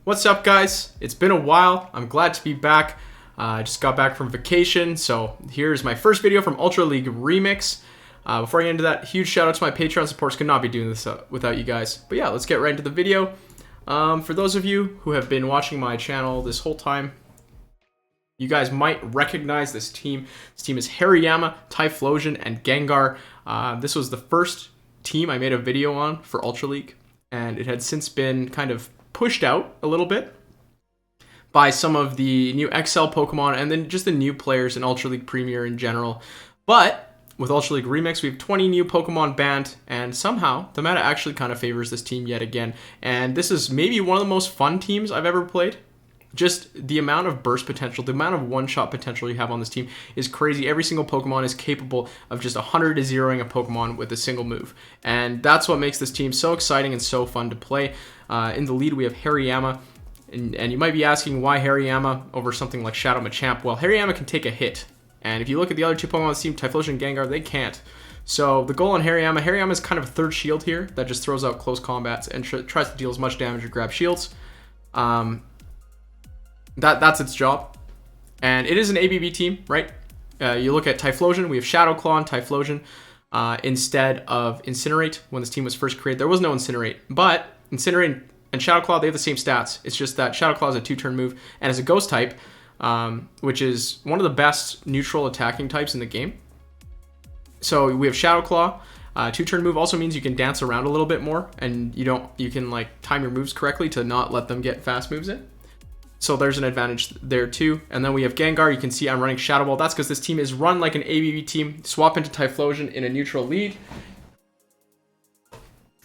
What's up, guys? It's been a while. I'm glad to be back. I just got back from vacation, so here's my first video from Ultra League Remix. Before I get into that, huge shout out to my Patreon supporters. Could not be doing this without you guys. But yeah, let's get right into the video. For those of you who have been watching my channel this whole time, you guys might recognize this team. This team is Hariyama, Typhlosion, and Gengar. This was the first team I made a video on for Ultra League, and it had since been kind of pushed out a little bit by some of the new XL Pokemon and then just the new players in Ultra League Premier in general. But with Ultra League Remix, we have 20 new Pokemon banned, and somehow the meta actually kind of favors this team yet again. And this is maybe one of the most fun teams I've ever played. Just the amount of burst potential, the amount of one-shot potential you have on this team is crazy. Every single Pokemon is capable of just 100-0ing a Pokemon with a single move. And that's what makes this team so exciting and so fun to play. In the lead, we have Hariyama. And you might be asking, why Hariyama over something like Shadow Machamp? Well, Hariyama can take a hit. And if you look at the other two Pokemon on the team, Typhlosion and Gengar, they can't. So the goal on Hariyama is kind of a third shield here that just throws out close combats and tries to deal as much damage or grab shields. That's its job. And it is an ABB team, right? You look at Typhlosion, we have Shadow Claw and Typhlosion instead of Incinerate. When this team was first created, there was no Incinerate. But Incinerate and Shadow Claw, they have the same stats. It's just that Shadow Claw is a 2-turn move and is a ghost type, which is one of the best neutral attacking types in the game. So we have Shadow Claw. 2-turn move also means you can dance around a little bit more, and you can like time your moves correctly to not let them get fast moves in. So there's an advantage there too. And then we have Gengar. You can see I'm running Shadow Ball. That's because this team is run like an ABB team. Swap into Typhlosion in a neutral lead.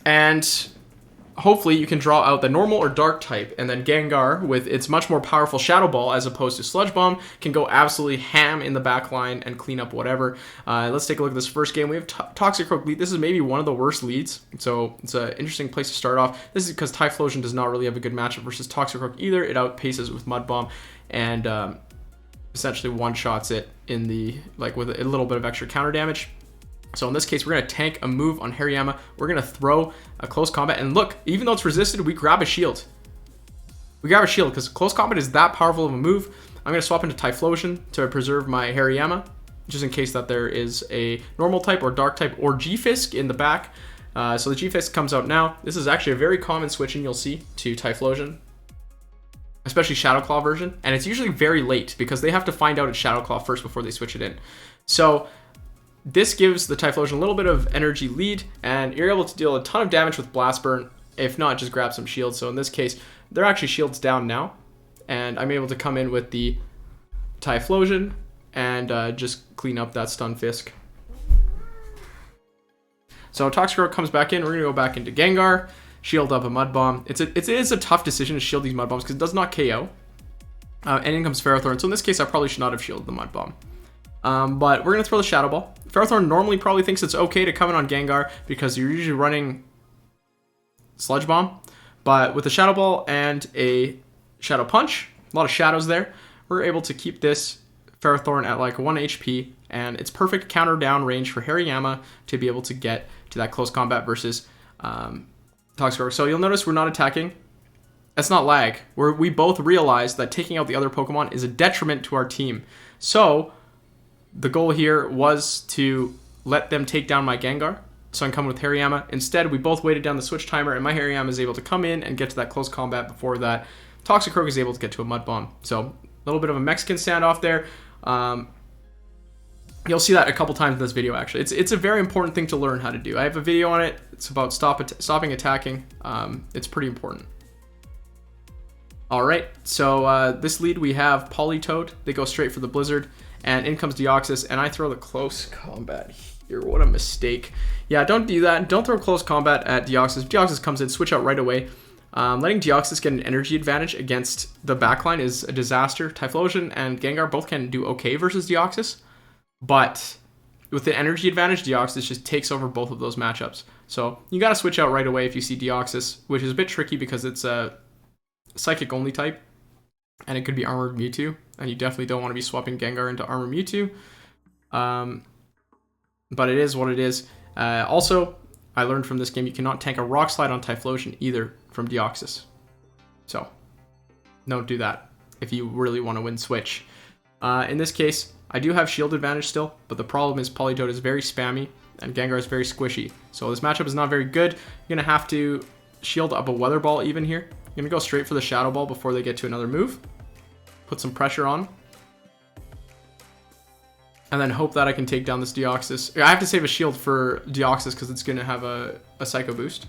And hopefully you can draw out the normal or dark type. And then Gengar, with its much more powerful Shadow Ball as opposed to Sludge Bomb, can go absolutely ham in the back line and clean up whatever. Let's take a look at this first game. We have Toxicroak lead. This is maybe one of the worst leads, so it's an interesting place to start off. This is because Typhlosion does not really have a good matchup versus Toxicroak either. It outpaces with Mud Bomb and essentially one-shots it in the with a little bit of extra counter damage. So in this case, we're going to tank a move on Hariyama. We're going to throw a close combat. And look, even though it's resisted, we grab a shield. We grab a shield because close combat is that powerful of a move. I'm going to swap into Typhlosion to preserve my Hariyama, just in case that there is a normal type or dark type or G-Fisk in the back. So the G-Fisk comes out now. This is actually a very common switch in, you'll see, to Typhlosion, especially Shadow Claw version. And it's usually very late because they have to find out it's Shadow Claw first before they switch it in. So this gives the Typhlosion a little bit of energy lead, and you're able to deal a ton of damage with Blast Burn. If not, just grab some shields. So in this case, they're actually shields down now, and I'm able to come in with the Typhlosion and just clean up that Stun Fisk. So Toxicroak comes back in. We're going to go back into Gengar, shield up a Mud Bomb. It is a tough decision to shield these Mud Bombs because it does not KO. And in comes Ferrothorn. So in this case, I probably should not have shielded the Mud Bomb. But we're going to throw the Shadow Ball. Ferrothorn normally probably thinks it's okay to come in on Gengar because you're usually running Sludge Bomb. But with the Shadow Ball and a Shadow Punch, a lot of shadows there, we're able to keep this Ferrothorn at like 1 HP. And it's perfect counter down range for Hariyama to be able to get to that close combat versus Toxicroak. So you'll notice we're not attacking. That's not lag. We both realize that taking out the other Pokemon is a detriment to our team. So the goal here was to let them take down my Gengar, so I'm coming with Hariyama. Instead, we both waited down the switch timer, and my Hariyama is able to come in and get to that close combat before that Toxicroak is able to get to a Mud Bomb. So a little bit of a Mexican standoff there. You'll see that a couple times in this video, actually. It's a very important thing to learn how to do. I have a video on it. It's about stopping attacking. It's pretty important. All right, so this lead, we have Politoed. They go straight for the Blizzard. And in comes Deoxys, and I throw the close combat here. What a mistake. Yeah, don't do that. Don't throw close combat at Deoxys. Deoxys comes in, switch out right away. Letting Deoxys get an energy advantage against the backline is a disaster. Typhlosion and Gengar both can do okay versus Deoxys, but with the energy advantage, Deoxys just takes over both of those matchups. So you got to switch out right away if you see Deoxys, which is a bit tricky because it's a Psychic-only type. And it could be Armored Mewtwo, and you definitely don't want to be swapping Gengar into Armored Mewtwo. But it is what it is. Also, I learned from this game you cannot tank a Rock Slide on Typhlosion either from Deoxys. So, Don't do that if you really want to win Switch. In this case, I do have shield advantage still, but the problem is Politoed is very spammy and Gengar is very squishy. So this matchup is not very good. You're going to have to shield up a Weather Ball even here. I'm going to go straight for the Shadow Ball before they get to another move. Put some pressure on. And then hope that I can take down this Deoxys. I have to save a shield for Deoxys because it's going to have a Psycho Boost.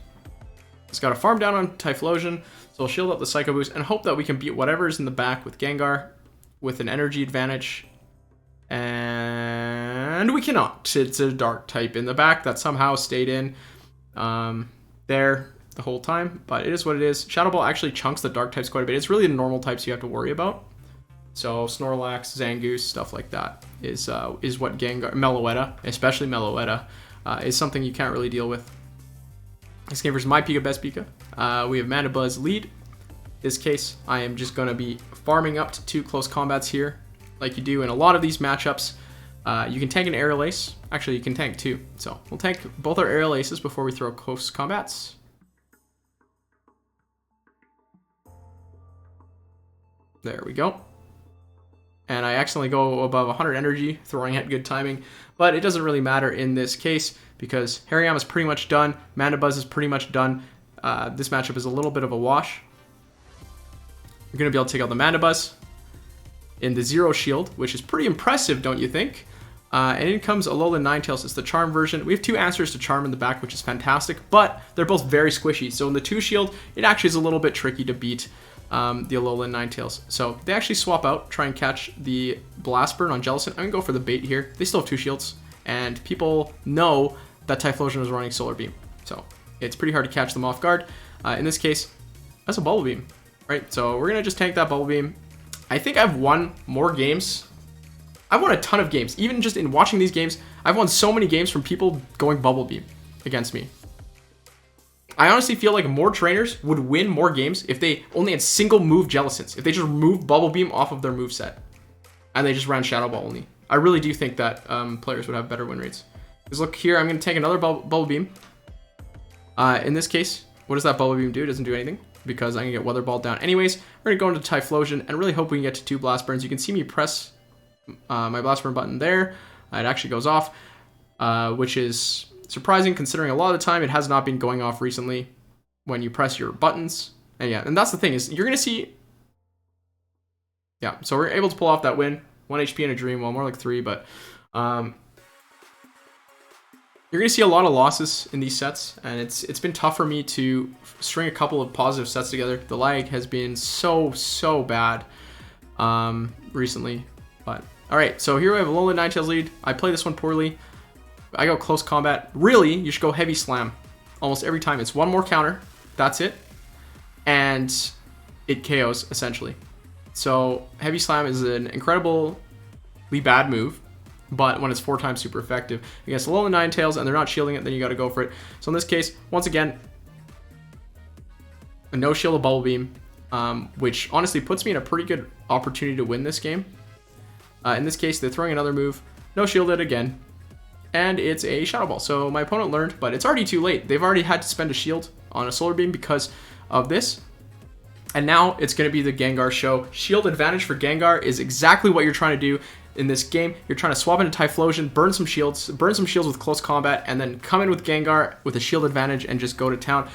It's got a farm down on Typhlosion, so I'll shield up the Psycho Boost and hope that we can beat whatever's in the back with Gengar with an energy advantage. And we cannot. It's a dark type in the back that somehow stayed in there the whole time, but it is what it is. Shadow Ball actually chunks the dark types quite a bit. It's really the normal types you have to worry about. So Snorlax, Zangoose, stuff like that is what Gengar, Meloetta, especially Meloetta, is something you can't really deal with. This game versus my Pika, best Pika. We have Mandibuzz lead. This case, I am just going to be farming up to 2 close combats here, like you do in a lot of these matchups. You can tank an Aerial Ace. Actually, you can tank 2. So we'll tank both our Aerial Aces before we throw close combats. There we go. And I accidentally go above 100 energy, throwing at good timing. But it doesn't really matter in this case because Hariyama is pretty much done. Mandibuzz is pretty much done. This matchup is a little bit of a wash. We're going to be able to take out the Mandibuzz in the 0 shield, which is pretty impressive, don't you think? And in comes Alolan Ninetales. It's the Charm version. We have 2 answers to Charm in the back, which is fantastic. But they're both very squishy. So in the 2 shield, it actually is a little bit tricky to beat the Alolan Ninetales. So they actually swap out, try and catch the Blast Burn on Jellicent. I'm going to go for the bait here. They still have 2 shields, and people know that Typhlosion is running Solar Beam. So it's pretty hard to catch them off guard. In this case, that's a Bubble Beam, right? So we're going to just tank that Bubble Beam. I think I've won more games. I've won a ton of games. Even just in watching these games, I've won so many games from people going Bubble Beam against me. I honestly feel like more trainers would win more games if they only had single move Jellicents. If they just removed Bubble Beam off of their moveset and they just ran Shadow Ball only. I really do think that players would have better win rates. Because look here, I'm going to take another Bubble Beam. In this case, what does that Bubble Beam do? It doesn't do anything because I'm going to get Weather Ball down anyways. We're going to go into Typhlosion and really hope we can get to 2 Blast Burns. You can see me press my Blast Burn button there. It actually goes off, which is surprising considering a lot of the time it has not been going off recently when you press your buttons. And yeah, and that's the thing is you're going to see... Yeah, so we're able to pull off that win. 1 HP in a dream, well, more like 3, but... You're going to see a lot of losses in these sets, and it's been tough for me to string a couple of positive sets together. The lag has been so bad recently. But all right, so here we have Alolan Ninetales lead. I play this one poorly. I go close combat. Really, you should go Heavy Slam almost every time. It's 1 more counter. That's it. And it KOs, essentially. So Heavy Slam is an incredibly bad move. But when it's 4 times super effective against Alolan Ninetales and they're not shielding it, then you got to go for it. So in this case, once again, a no shield of Bubble Beam, which honestly puts me in a pretty good opportunity to win this game. In this case, they're throwing another move, no shielded again, and it's a Shadow Ball. So my opponent learned, but it's already too late. They've already had to spend a shield on a Solar Beam because of this. And now it's going to be the Gengar show. Shield advantage for Gengar is exactly what you're trying to do in this game. You're trying to swap into Typhlosion, burn some shields with close combat, and then come in with Gengar with a shield advantage and just go to town.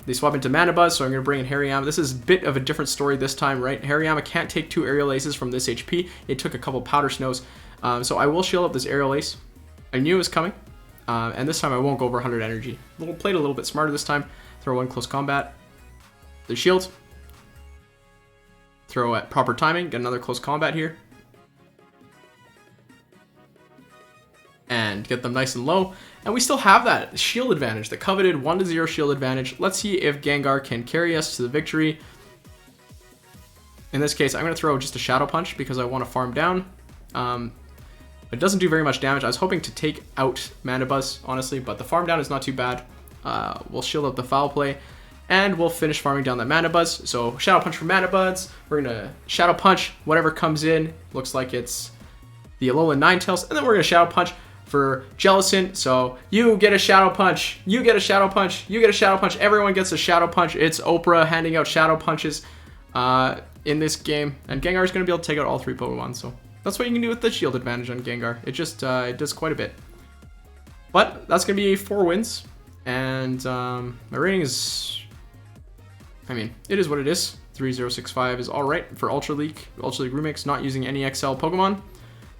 They swap into Mandibuzz, so I'm going to bring in Hariyama. This is a bit of a different story this time, right? Hariyama can't take 2 Aerial Aces from this HP. It took a couple Powder Snows. So I will shield up this Aerial Ace. I knew it was coming. And this time I won't go over 100 energy. Played a little bit smarter this time. Throw 1 close combat. The shield. Throw at proper timing. Get another close combat here. And get them nice and low. And we still have that shield advantage, the coveted 1-0 shield advantage. Let's see if Gengar can carry us to the victory. In this case, I'm going to throw just a Shadow Punch because I want to farm down. It doesn't do very much damage. I was hoping to take out Mandibuzz, honestly, but the farm down is not too bad. We'll shield up the Foul Play, and we'll finish farming down that Mandibuzz. So Shadow Punch for Mandibuzz. We're going to Shadow Punch whatever comes in. Looks like it's the Alolan Ninetales, and then we're going to Shadow Punch for Jellicent. So you get a Shadow Punch, you get a Shadow Punch, you get a Shadow Punch, everyone gets a Shadow Punch. It's Oprah handing out Shadow Punches. in this game, and Gengar is going to be able to take out all 3 Pokemon, so that's what you can do with the shield advantage on Gengar. It just it does quite a bit. But that's going to be 4 wins, and my rating is, I mean, it is what it is. 3065 is alright for Ultra League Remix, not using any XL Pokemon,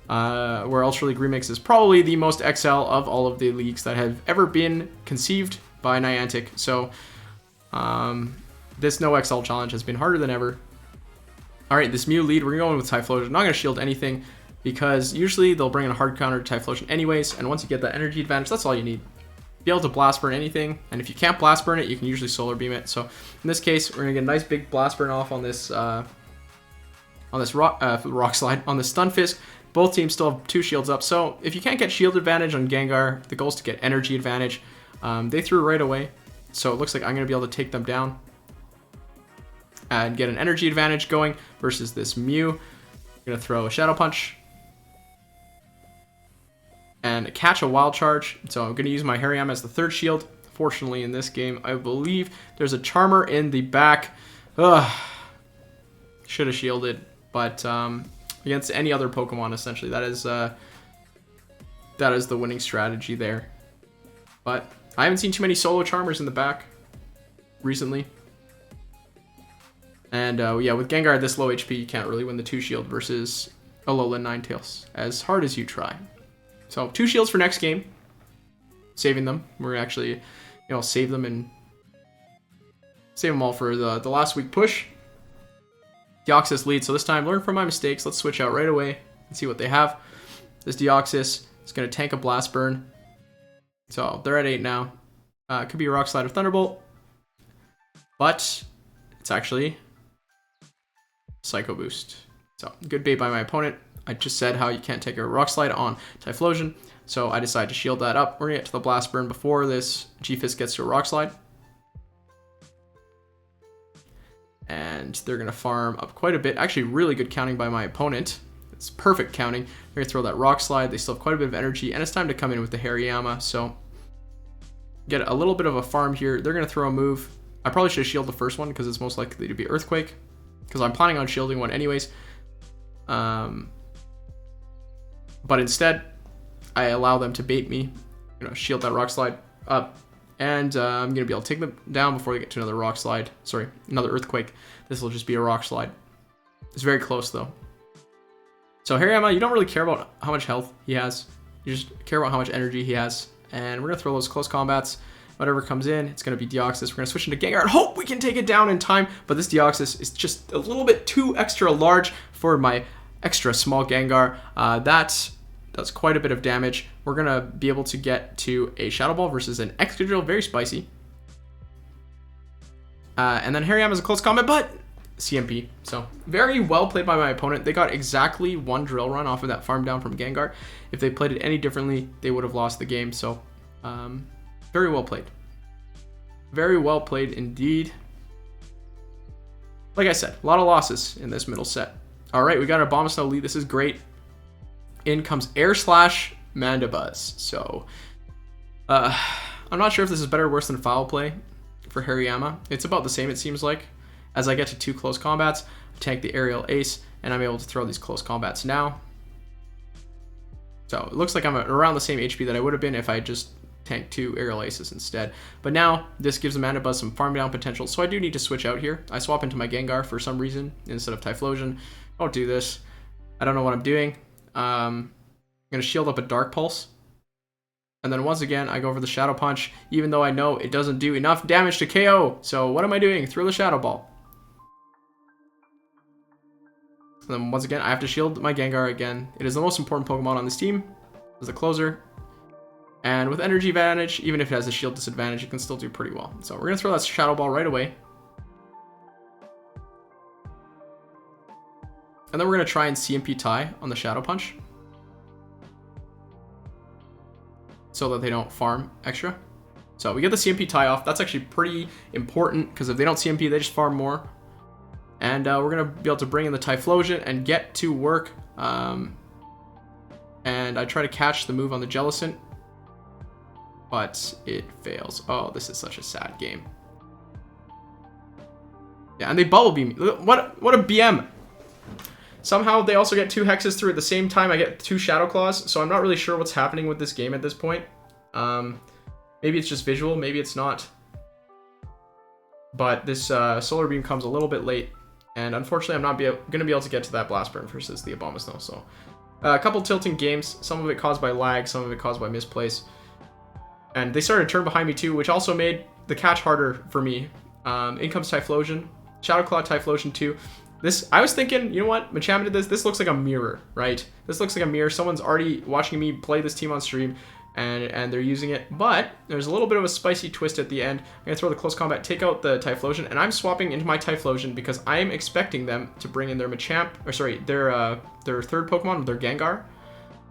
where Ultra League Remix is probably the most XL of all of the leagues that have ever been conceived by Niantic. So this no XL challenge has been harder than ever. Alright, this Mew lead, we're going with Typhlosion. I'm not going to shield anything, because usually they'll bring in a hard counter to Typhlosion anyways, and once you get that energy advantage, that's all you need. Be able to blast burn anything, and if you can't blast burn it, you can usually solar beam it. So in this case, we're gonna get a nice big blast burn off on this rock slide, on this Stunfisk. Both teams still have 2 shields up, so if you can't get shield advantage on Gengar, the goal is to get energy advantage. They threw right away, so it looks like I'm gonna be able to take them down and get an energy advantage going versus this Mew. I'm gonna throw a Shadow Punch and catch a Wild Charge. So I'm going to use my Hariyama as the 3rd shield. Fortunately, in this game, I believe there's a Charmer in the back. Should have shielded, but against any other Pokemon, essentially, that is the winning strategy there. But I haven't seen too many solo Charmers in the back recently. And yeah, with Gengar at this low HP, you can't really win the 2 shield versus Alolan Ninetales, as hard as you try. So 2 shields for next game. Saving them. We're actually, you know, save them all for the last week push. Deoxys lead. So this time, learn from my mistakes. Let's switch out right away and see what they have. This Deoxys is going to tank a Blast Burn. So they're at 8 now. Could be a Rock Slide or Thunderbolt, but it's actually Psycho Boost. So good bait by my opponent. I just said how you can't take a Rock Slide on Typhlosion, so I decided to shield that up. We're going to get to the Blast Burn before this G-Fist gets to a Rock Slide. And they're going to farm up quite a bit. Actually, really good counting by my opponent. It's perfect counting. They're going to throw that Rock Slide. They still have quite a bit of energy, and it's time to come in with the Hariyama. So get a little bit of a farm here. They're going to throw a move. I probably should have shielded the first one because it's most likely to be Earthquake, because I'm planning on shielding one anyways. But instead, I allow them to bait me, you know, shield that Rock Slide up, and I'm going to be able to take them down before they get to another Rock Slide. Sorry, another Earthquake. This will just be a Rock Slide. It's very close, though. So Hariyama, you don't really care about how much health he has. You just care about how much energy he has. And we're going to throw those close combats. Whatever comes in, it's going to be Deoxys. We're going to switch into Gengar and hope we can take it down in time. But this Deoxys is just a little bit too extra large for my extra small Gengar. That does quite a bit of damage. We're going to be able to get to a Shadow Ball versus an Excadrill. Very spicy. And then Hariyama is a close combat, but CMP. So very well played by my opponent. They got exactly 1 Drill Run off of that farm down from Gengar. If they played it any differently, they would have lost the game. So very well played. Very well played indeed. Like I said, a lot of losses in this middle set. All right, we got our Abomasnow lead. This is great. In comes Air Slash Mandibuzz. So I'm not sure if this is better or worse than Foul Play for Hariyama. It's about the same, it seems like. As I get to 2 close combats, I tank the Aerial Ace, and I'm able to throw these close combats now. So it looks like I'm around the same HP that I would have been if I just tanked 2 Aerial Aces instead. But now this gives the Mandibuzz some farm down potential, so I do need to switch out here. I swap into my Gengar for some reason instead of Typhlosion. Don't do this. I don't know what I'm doing. I'm going to shield up a Dark Pulse. And then once again, I go for the Shadow Punch, even though I know it doesn't do enough damage to KO. So what am I doing? Throw the Shadow Ball. And then once again, I have to shield my Gengar again. It is the most important Pokemon on this team as the closer. And with energy advantage, even if it has a shield disadvantage, it can still do pretty well. So we're going to throw that Shadow Ball right away. And then we're going to try and CMP tie on the Shadow Punch, so that they don't farm extra. So we get the CMP tie off. That's actually pretty important, because if they don't CMP, they just farm more. And we're going to be able to bring in the Typhlosion and get to work. And I try to catch the move on the Jellicent, but it fails. Oh, this is such a sad game. Yeah, and they Bubble Beam. What a BM. Somehow they also get 2 Hexes through at the same time. I get 2 Shadow Claws, so I'm not really sure what's happening with this game at this point. Maybe it's just visual, maybe it's not. But this Solar Beam comes a little bit late, and unfortunately I'm not going to be able to get to that Blast Burn versus the Abomasnow. So a couple tilting games, some of it caused by lag, some of it caused by misplays. And they started to turn behind me too, which also made the catch harder for me. In comes Typhlosion, Shadow Claw, Typhlosion 2. I was thinking, you know what, Machamp did this. This looks like a mirror, right? This looks like a mirror. Someone's already watching me play this team on stream, and they're using it. But there's a little bit of a spicy twist at the end. I'm going to throw the Close Combat, take out the Typhlosion, and I'm swapping into my Typhlosion because I'm expecting them to bring in their Machamp, or sorry, their third Pokemon, their Gengar.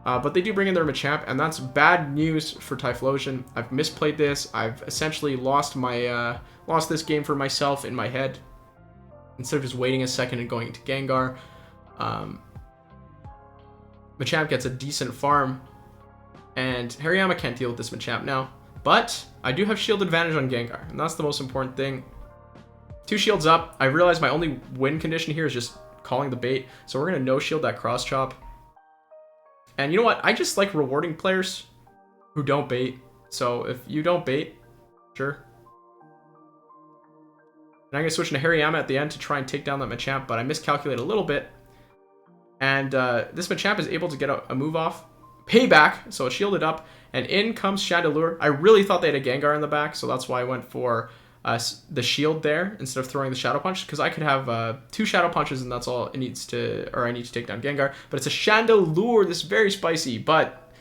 But they do bring in their Machamp, and that's bad news for Typhlosion. I've misplayed this. I've essentially lost this game for myself in my head. Instead of just waiting a second and going to Gengar. Machamp gets a decent farm. And Hariyama can't deal with this Machamp now. But I do have shield advantage on Gengar. And that's the most important thing. 2 shields up. I realize my only win condition here is just calling the bait. So we're going to no-shield that Cross Chop. And you know what? I just like rewarding players who don't bait. So if you don't bait, sure. And I'm going to switch into Hariyama at the end to try and take down that Machamp, but I miscalculate a little bit. And this Machamp is able to get a move off. Payback, so it's shielded up, and in comes Chandelure. I really thought they had a Gengar in the back, so that's why I went for the shield there instead of throwing the Shadow Punch, because I could have 2 Shadow Punches and that's all it needs to, or I need to take down Gengar. But it's a Chandelure. This is very spicy, but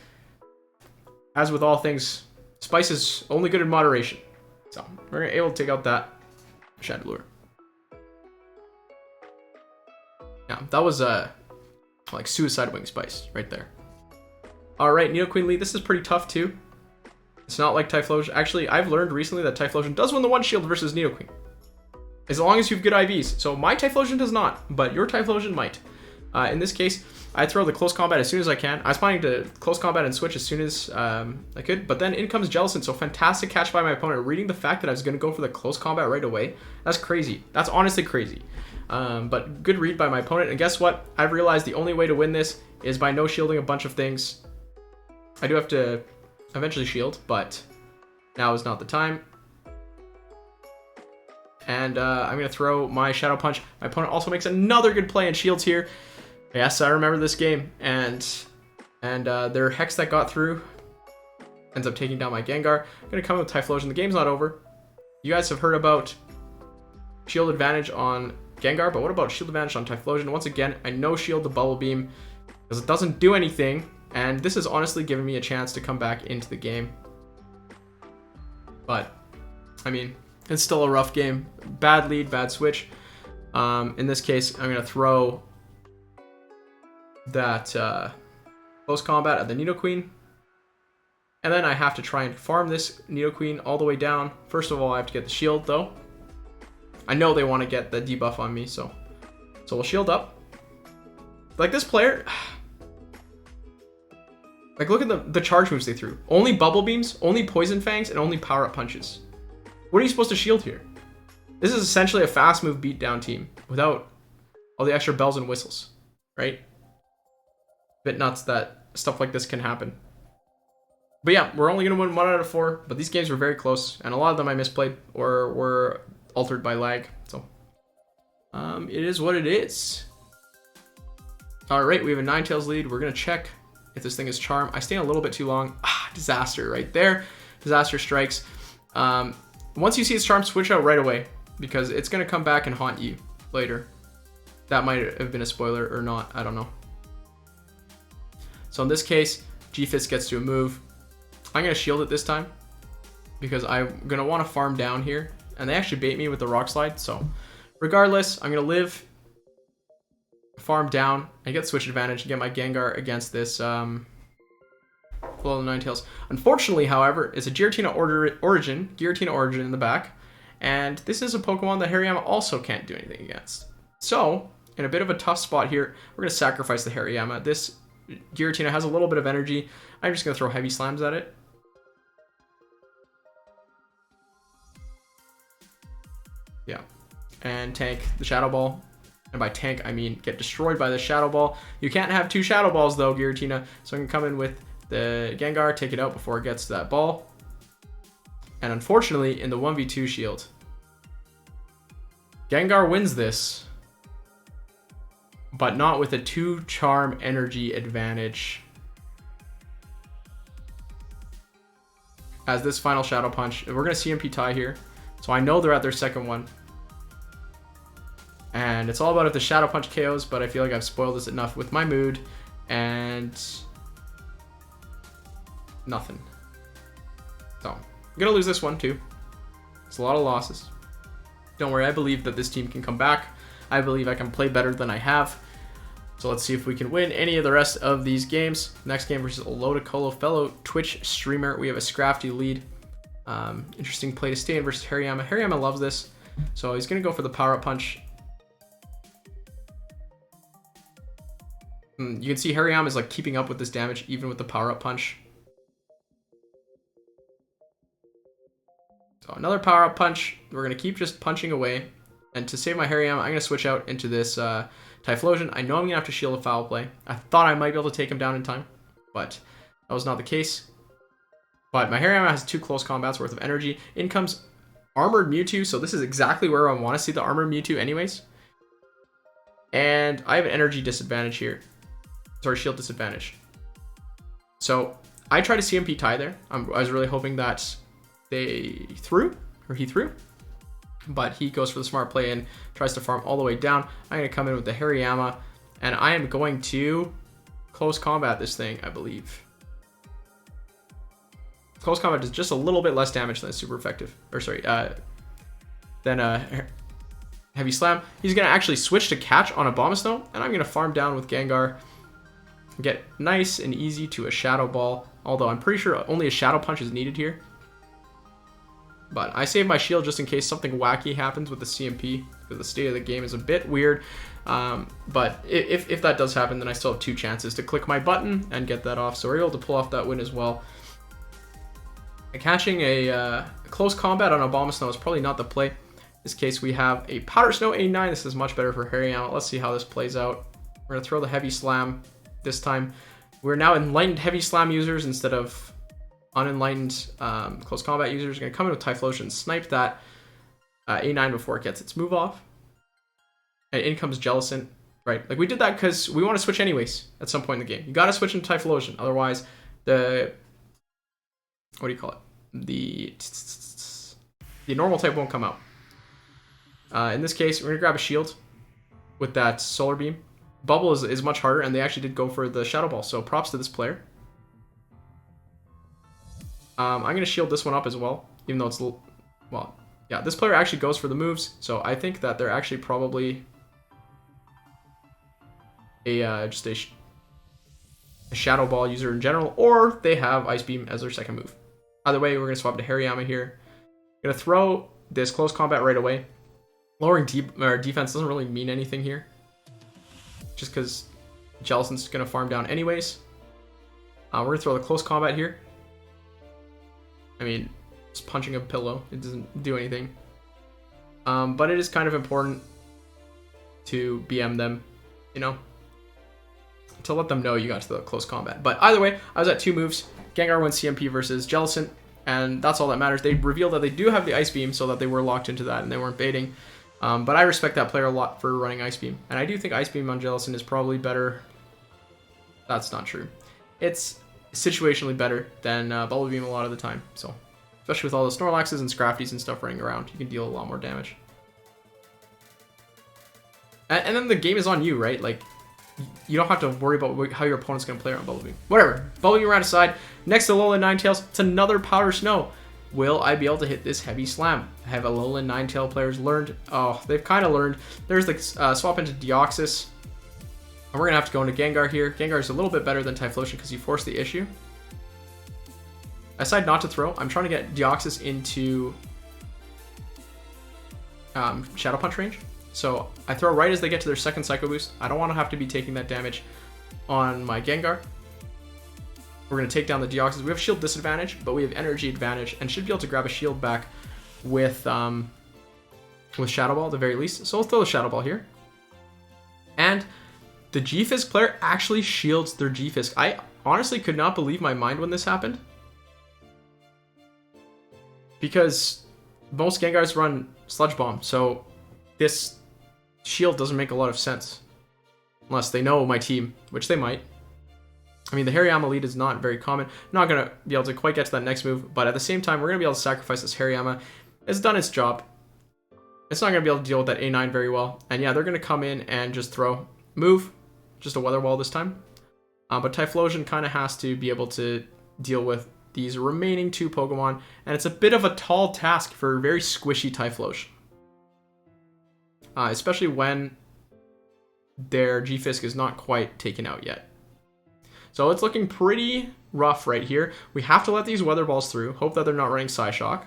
as with all things, spice is only good in moderation. So we're able to take out that Chandelure. Yeah, that was like Suicide Wing Spice right there. Alright, Nidoqueen lead. This is pretty tough too. It's not like Typhlosion. Actually, I've learned recently that Typhlosion does win the 1 shield versus Nidoqueen. As long as you have good IVs. So my Typhlosion does not, but your Typhlosion might. In this case, I throw the Close Combat as soon as I can. I was planning to Close Combat and switch as soon as I could, but then in comes Jellicent. So fantastic catch by my opponent. Reading the fact that I was going to go for the Close Combat right away. That's crazy. That's honestly crazy. But good read by my opponent. And guess what? I've realized the only way to win this is by no shielding a bunch of things. I do have to eventually shield, but now is not the time. And I'm going to throw my Shadow Punch. My opponent also makes another good play and shields here. Yes, I remember this game. And their Hex that got through ends up taking down my Gengar. I'm going to come with Typhlosion. The game's not over. You guys have heard about shield advantage on Gengar, but what about shield advantage on Typhlosion? Once again, I no shield the Bubble Beam because it doesn't do anything. And this has honestly given me a chance to come back into the game. But, I mean, it's still a rough game. Bad lead, bad switch. In this case, I'm going to throw that Close Combat at the Nidoqueen. And then I have to try and farm this Nidoqueen all the way down. First of all, I have to get the shield, though. I know they want to get the debuff on me, so we'll shield up. Like, this player... Like, look at the charge moves they threw. Only Bubble Beams, only Poison Fangs, and only Power Up Punches. What are you supposed to shield here? This is essentially a fast move beatdown team without all the extra bells and whistles, right? Bit nuts that stuff like this can happen. But yeah, we're only going to win 1 out of 4, but these games were very close, and a lot of them I misplayed or were altered by lag, so it is what it is. Alright, we have a Ninetales lead. We're going to check if this thing is Charm. I stay a little bit too long. Disaster right there. Disaster strikes. Once you see its Charm, switch out right away because it's going to come back and haunt you later. That might have been a spoiler or not. I don't know. So in this case, G-Fist gets to a move. I'm going to shield it this time because I'm going to want to farm down here. And they actually bait me with the Rock Slide. So regardless, I'm going to live, farm down, and get switch advantage and get my Gengar against this Alolan Ninetales. Unfortunately, however, it's a Giratina Origin in the back, and this is a Pokemon that Hariyama also can't do anything against. So, in a bit of a tough spot here, we're going to sacrifice the Hariyama. This Giratina has a little bit of energy. I'm just going to throw Heavy Slams at it. Yeah. and tank the Shadow Ball. And by tank, I mean get destroyed by the Shadow Ball. You can't have 2 Shadow Balls though, Giratina. So I'm going to come in with the Gengar, take it out before it gets to that ball. And unfortunately, in the 1v2 shield, Gengar wins this, but not with a 2 Charm Energy advantage. As this final Shadow Punch, we're going to CMP tie here. So I know they're at their second one. And it's all about if the Shadow Punch KOs, but I feel like I've spoiled this enough with my mood. And nothing. So I'm going to lose this one too. It's a lot of losses. Don't worry, I believe that this team can come back. I believe I can play better than I have. So let's see if we can win any of the rest of these games. Next game versus Olodocolo, fellow Twitch streamer. We have a Scrafty lead. Interesting play to stay in versus Hariyama. Hariyama loves this. So he's going to go for the power-up punch. You can see Hariyama is like keeping up with this damage even with the power-up punch. So another power-up punch. We're going to keep just punching away. And to save my Hariyama, I'm going to switch out into this Typhlosion. I know I'm going to have to shield a foul play. I thought I might be able to take him down in time, but that was not the case. But my Hariyama has 2 close combats worth of energy. In comes Armored Mewtwo, so this is exactly where I want to see the Armored Mewtwo anyways. And I have an energy disadvantage here. Sorry, shield disadvantage. So I tried to CMP tie there. I was really hoping that he threw. But he goes for the smart play and tries to farm all the way down. I'm going to come in with the Hariyama, and I am going to close combat this thing, I believe. Close combat does just a little bit less damage than super effective. Or sorry, than Heavy Slam. He's going to actually switch to catch on Abomasnow, and I'm going to farm down with Gengar. Get nice and easy to a Shadow Ball, although I'm pretty sure only a Shadow Punch is needed here. But I save my shield just in case something wacky happens with the CMP, because the state of the game is a bit weird. But if that does happen, then I still have 2 chances to click my button and get that off. So we're able to pull off that win as well. And catching a close combat on Abomasnow is probably not the play. In this case, we have a Powder Snow 89. This is much better for Hariyama. Let's see how this plays out. We're going to throw the Heavy Slam this time. We're now enlightened Heavy Slam users instead of unenlightened close combat users. Are going to come in with Typhlosion, snipe that A9 before it gets its move off. And in comes Jellicent, right? Like we did that because we want to switch anyways at some point in the game. You got to switch into Typhlosion. Otherwise, what do you call it? The normal type won't come out. In this case, we're going to grab a shield with that Solar Beam. Bubble is much harder, and they actually did go for the Shadow Ball, so props to this player. I'm going to shield this one up as well, even though it's, well, yeah, this player actually goes for the moves, so I think that they're actually probably just a Shadow Ball user in general, or they have Ice Beam as their second move. Either way, we're going to swap to Hariyama here. Going to throw this close combat right away. Lowering defense doesn't really mean anything here, just because Jellicent's going to farm down anyways. We're going to throw the close combat here. I mean, just punching a pillow, it doesn't do anything. But it is kind of important to BM them, you know, to let them know you got to the close combat. But either way, I was at 2 moves. Gengar wins CMP versus Jellicent, and that's all that matters. They revealed that they do have the Ice Beam, so that they were locked into that and they weren't baiting. But I respect that player a lot for running Ice Beam. And I do think Ice Beam on Jellicent is probably better. That's not true. It's situationally better than Bubble Beam a lot of the time. So, especially with all the Snorlaxes and Scrafties and stuff running around, you can deal a lot more damage. And then the game is on you, right? Like, you don't have to worry about how your opponent's going to play around Bubble Beam. Whatever. Bubble Beam around aside. Next to Alolan Ninetales, it's another Powder Snow. Will I be able to hit this Heavy Slam? Have Alolan Ninetales players learned? Oh, they've kind of learned. There's the swap into Deoxys. And we're going to have to go into Gengar here. Gengar is a little bit better than Typhlosion because you forced the issue. I decide not to throw. I'm trying to get Deoxys into Shadow Punch range. So I throw right as they get to their second Psycho Boost. I don't want to have to be taking that damage on my Gengar. We're going to take down the Deoxys. We have shield disadvantage, but we have energy advantage and should be able to grab a shield back with with Shadow Ball at the very least. So we'll throw the Shadow Ball here. And the G-Fisk player actually shields their G-Fisk. I honestly could not believe my mind when this happened. Because most Gengars run Sludge Bomb, so this shield doesn't make a lot of sense. Unless they know my team, which they might. I mean, the Hariyama lead is not very common. Not going to be able to quite get to that next move, but at the same time, we're going to be able to sacrifice this Hariyama. It's done its job. It's not going to be able to deal with that A9 very well. And yeah, they're going to come in and just throw. Move. Just a Weather Wall this time. But Typhlosion kind of has to be able to deal with these remaining 2 Pokemon. And it's a bit of a tall task for a very squishy Typhlosion. Especially when their G-Fisk is not quite taken out yet. So it's looking pretty rough right here. We have to let these Weather Balls through. Hope that they're not running Psyshock.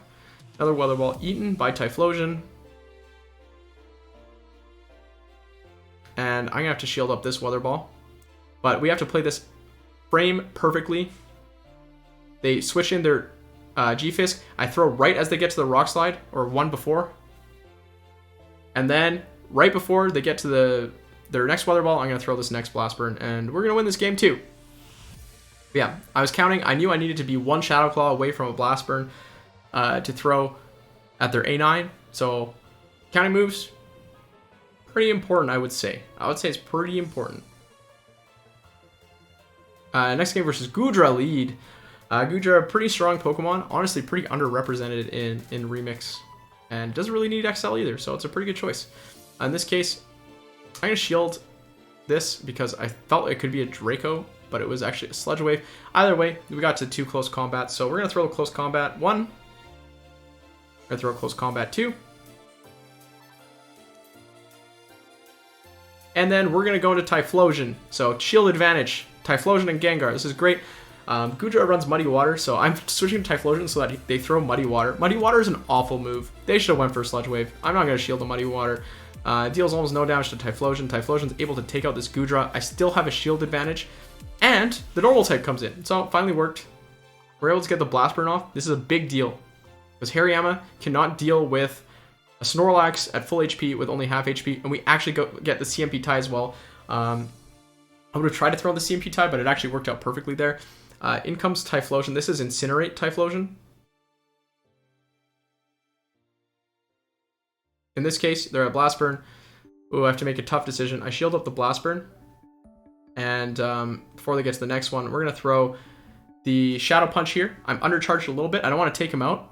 Another Weather Ball eaten by Typhlosion. And I'm going to have to shield up this Weather Ball. But we have to play this frame perfectly. They switch in their G-Fisk. I throw right as they get to the Rock Slide, or one before. And then, right before they get to their next Weather Ball, I'm going to throw this next Blast Burn. And we're going to win this game too. But yeah, I was counting. I knew I needed to be 1 Shadow Claw away from a Blast Burn to throw at their A9. So, counting moves, pretty important, I would say. I would say it's pretty important. Next game versus Goodra lead. Goodra, pretty strong Pokemon. Honestly, pretty underrepresented in Remix. And doesn't really need XL either, so it's a pretty good choice. In this case, I'm going to shield this because I felt it could be a Draco, but it was actually a Sludge Wave. Either way, we got to 2 close combat, so we're going to throw a close combat 1. We're going to throw a close combat 2. And then we're going to go into Typhlosion. So, shield advantage. Typhlosion and Gengar. This is great. Goodra runs Muddy Water, so I'm switching to Typhlosion so that they throw Muddy Water. Muddy Water is an awful move. They should have went for Sludge Wave. I'm not going to shield the Muddy Water. Deals almost no damage to Typhlosion. Typhlosion's able to take out this Goodra. I still have a shield advantage. And the normal type comes in. So, it finally worked. We're able to get the Blast Burn off. This is a big deal. Because Hariyama cannot deal with a Snorlax at full HP with only half HP. And we actually get the CMP tie as well. I would have tried to throw the CMP tie, but it actually worked out perfectly there. In comes Typhlosion. This is Incinerate Typhlosion. In this case, they're at Blast Burn. Ooh, I have to make a tough decision. I shield up the Blast Burn. And before they get to the next one, we're going to throw the Shadow Punch here. I'm undercharged a little bit. I don't want to take him out.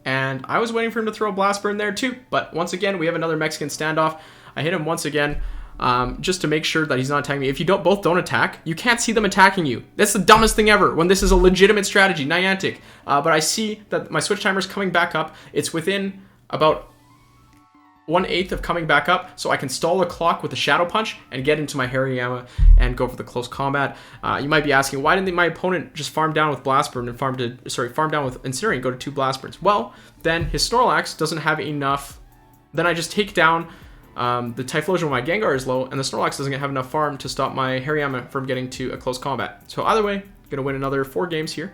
And I was waiting for him to throw a Blast Burn there too. But once again, we have another Mexican standoff. I hit him once again. Just to make sure that he's not attacking me. If you both don't attack, you can't see them attacking you. That's the dumbest thing ever when this is a legitimate strategy, Niantic. But I see that my switch timer is coming back up. It's within about 1/8 of coming back up, so I can stall the clock with a Shadow Punch and get into my Hariyama and go for the close combat. You might be asking, why didn't my opponent just farm down with Blast Burn and farm down with Incinerate and go to 2 Blast Burns? Well, then his Snorlax doesn't have enough. Then I just take down the Typhlosion when my Gengar is low, and the Snorlax doesn't have enough farm to stop my Hariyama from getting to a close combat. So either way, gonna win another 4 games here.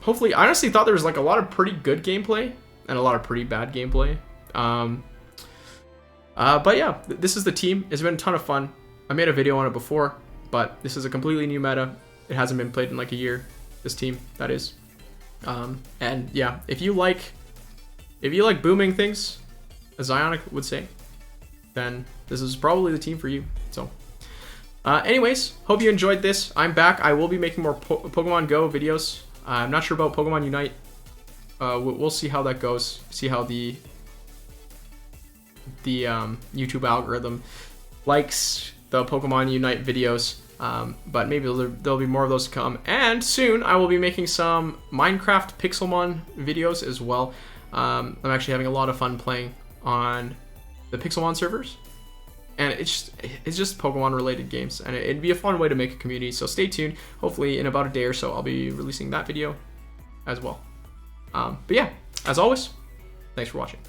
Hopefully, I honestly thought there was like a lot of pretty good gameplay and a lot of pretty bad gameplay. But yeah, this is the team. It's been a ton of fun. I made a video on it before, but this is a completely new meta. It hasn't been played in like a year. This team, that is. And yeah, if you like booming things, as Zionic would say, then this is probably the team for you. So, anyways, hope you enjoyed this. I'm back. I will be making more Pokemon Go videos. I'm not sure about Pokemon Unite. We'll see how that goes. See how the YouTube algorithm likes the Pokemon Unite videos. But maybe there'll be more of those to come. And soon I will be making some Minecraft Pixelmon videos as well. I'm actually having a lot of fun playing on the Pixelmon servers, and it's just Pokemon related games, and it'd be a fun way to make a community. So stay tuned. Hopefully in about a day or so I'll be releasing that video as well. But yeah, as always, thanks for watching.